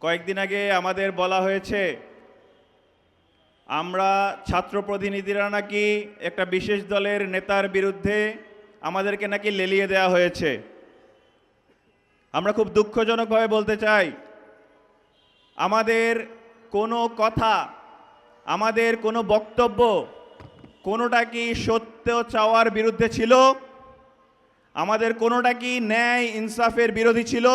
কয়েকদিন আগে আমাদের বলা হয়েছে আমরা ছাত্র প্রতিনিধিরা নাকি একটা বিশেষ দলের নেতার বিরুদ্ধে আমাদেরকে নাকি লেলিয়ে দেওয়া হয়েছে। আমরা খুব দুঃখজনকভাবে বলতে চাই, আমাদের কোনো কথা, আমাদের কোনো বক্তব্য কোনোটা কি সত্য চাওয়ার বিরুদ্ধে ছিল? আমাদের কোনোটা কি ন্যায় ইনসাফের বিরোধী ছিল?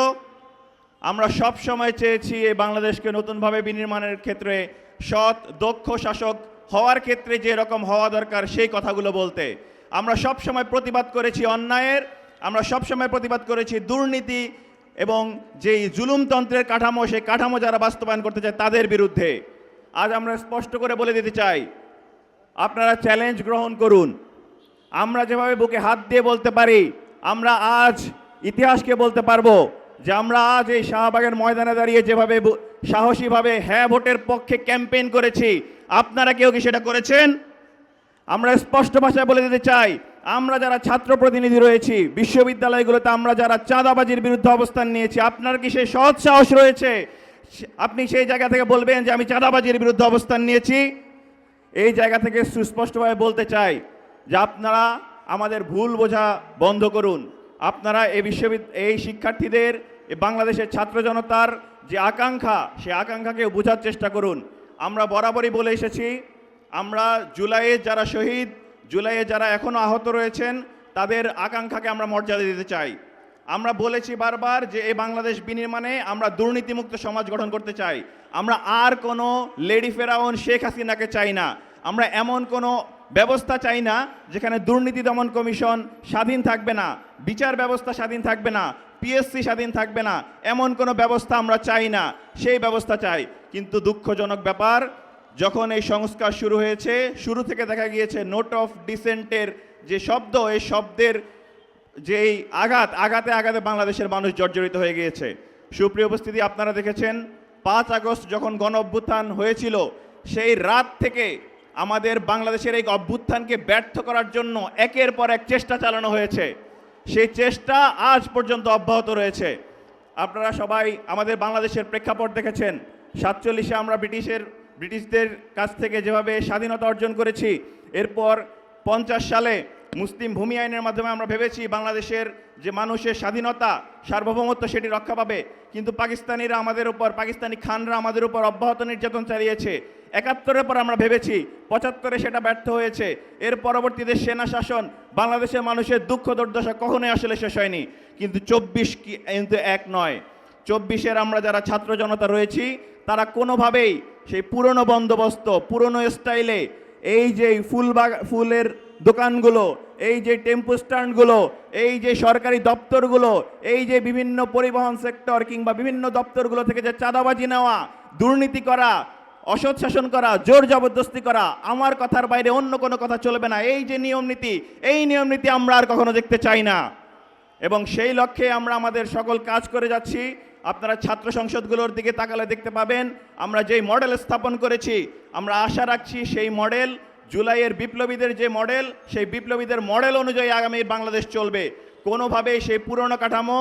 আমরা সব সময় চেয়েছি এই বাংলাদেশকে নতুনভাবে বিনির্মাণের ক্ষেত্রে সৎ দক্ষ শাসক হওয়ার ক্ষেত্রে যে রকম হওয়া দরকার সেই কথাগুলো বলতে। আমরা সব সময় প্রতিবাদ করেছি অন্যায়ের, আমরা সব সময় প্রতিবাদ করেছি দুর্নীতি এবং যেই জুলুমতন্ত্রের কাঠামো, সেই কাঠামো যারা বাস্তবায়ন করতে চায় তাদের বিরুদ্ধে। আজ আমরা স্পষ্ট করে বলে দিতে চাই, আপনারা চ্যালেঞ্জ গ্রহণ করুন। আমরা যেভাবে বুকে হাত দিয়ে বলতে পারি, আমরা আজ ইতিহাসকে বলতে পারবো যে আমরা আজ এই শাহবাগের ময়দানে দাঁড়িয়ে যেভাবে সাহসীভাবে হ্যাঁ ভোটের পক্ষে ক্যাম্পেইন করেছি, আপনারা কেউ কি সেটা করেছেন? আমরা স্পষ্ট ভাষায় বলে দিতে চাই, আমরা যারা ছাত্র প্রতিনিধি রয়েছি বিশ্ববিদ্যালয়গুলোতে, আমরা যারা চাঁদাবাজির বিরুদ্ধে অবস্থান নিয়েছি, আপনার কি সেই সৎ সাহস রয়েছে আপনি সেই জায়গা থেকে বলবেন যে আমি চাঁদাবাজির বিরুদ্ধে অবস্থান নিয়েছি? এই জায়গা থেকে সুস্পষ্টভাবে বলতে চাই যে আপনারা আমাদের ভুল বোঝা বন্ধ করুন। আপনারা এই শিক্ষার্থীদের, বাংলাদেশের ছাত্র জনতার যে আকাঙ্ক্ষা, সেই আকাঙ্ক্ষাকে বোঝার চেষ্টা করুন। আমরা বরাবরই বলে এসেছি, আমরা জুলাইয়ে যারা শহীদ, জুলাইয়ে যারা এখনও আহত রয়েছেন, তাদের আকাঙ্ক্ষাকে আমরা মর্যাদা দিতে চাই। আমরা বলেছি বারবার যে এই বাংলাদেশ বিনির্মাণে আমরা দুর্নীতিমুক্ত সমাজ গঠন করতে চাই। আমরা আর কোনো লেডি ফেরাউন শেখ হাসিনাকে চাই না। আমরা এমন কোনো ব্যবস্থা চাই না যেখানে দুর্নীতি দমন কমিশন স্বাধীন থাকবে না, বিচার ব্যবস্থা স্বাধীন থাকবে না, পিএসসি স্বাধীন থাকবে না, এমন কোনো ব্যবস্থা আমরা চাই না। সেই ব্যবস্থা চাই। কিন্তু দুঃখজনক ব্যাপার, যখন এই সংস্কার শুরু হয়েছে, শুরু থেকে দেখা গিয়েছে নোট অফ ডিসেন্টের যে শব্দ, এই শব্দের যেই আঘাতে আঘাতে বাংলাদেশের মানুষ জর্জরিত হয়ে গিয়েছে। সুপ্রিয় উপস্থিতি, আপনারা দেখেছেন 5 আগস্ট যখন গণ অভ্যুত্থান হয়েছিল, সেই রাত থেকে আমাদের বাংলাদেশের এই অভ্যুত্থানকে ব্যর্থ করার জন্য একের পর এক চেষ্টা চালানো হয়েছে। সেই চেষ্টা আজ পর্যন্ত অব্যাহত রয়েছে। আপনারা সবাই আমাদের বাংলাদেশের প্রেক্ষাপট দেখেছেন। 47-এ আমরা ব্রিটিশদের কাছ থেকে যেভাবে স্বাধীনতা অর্জন করেছি, এরপর 50 সালে মুসলিম ভূমি আইনের মাধ্যমে আমরা ভেবেছি বাংলাদেশের যে মানুষের স্বাধীনতা, সার্বভৌমত্ব সেটি রক্ষা পাবে। কিন্তু পাকিস্তানিরা আমাদের উপর, পাকিস্তানি খানরা আমাদের উপর অব্যাহত নির্যাতন চালিয়েছে। 71-এর পর আমরা ভেবেছি, 75-এ সেটা ব্যর্থ হয়েছে। এর পরবর্তীতে সেনা শাসন, বাংলাদেশের মানুষের দুঃখ দুর্দশা কখনোই আসলে শেষ হয়নি। কিন্তু 24 কিন্তু এক নয়। 24-এর আমরা যারা ছাত্র জনতা রয়েছি, তারা কোনোভাবেই সেই পুরনো বন্দোবস্ত, পুরনো স্টাইলে এই যে ফুলের দোকানগুলো, এই যে টেম্পো স্ট্যান্ডগুলো, এই যে সরকারি দপ্তরগুলো, এই যে বিভিন্ন পরিবহন সেক্টর কিংবা বিভিন্ন দপ্তরগুলো থেকে যে চাঁদাবাজি নেওয়া, দুর্নীতি করা, অসৎ শাসন করা, জোর জবরদস্তি করা, আমার কথার বাইরে অন্য কোনো কথা চলবে না, এই যে নিয়ম নীতি, এই নিয়ম নীতি আমরা আর কখনো দেখতে চাই না। এবং সেই লক্ষ্যে আমরা আমাদের সকল কাজ করে যাচ্ছি। আপনারা ছাত্র সংসদগুলোর দিকে তাকালে দেখতে পাবেন আমরা যেই মডেল স্থাপন করেছি, আমরা আশা রাখছি সেই মডেল, জুলাইয়ের বিপ্লবীদের যে মডেল, সেই বিপ্লবীদের মডেল অনুযায়ী আগামী বাংলাদেশ চলবে। কোনোভাবেই সেই পুরনো কাঠামো,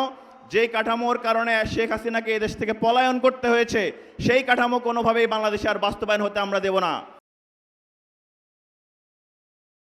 যেই কাঠামোর কারণে শেখ হাসিনাকে এদেশ থেকে পলায়ন করতে হয়েছে, সেই কাঠামো কোনোভাবেই বাংলাদেশে আর বাস্তবায়ন হতে আমরা দেব না।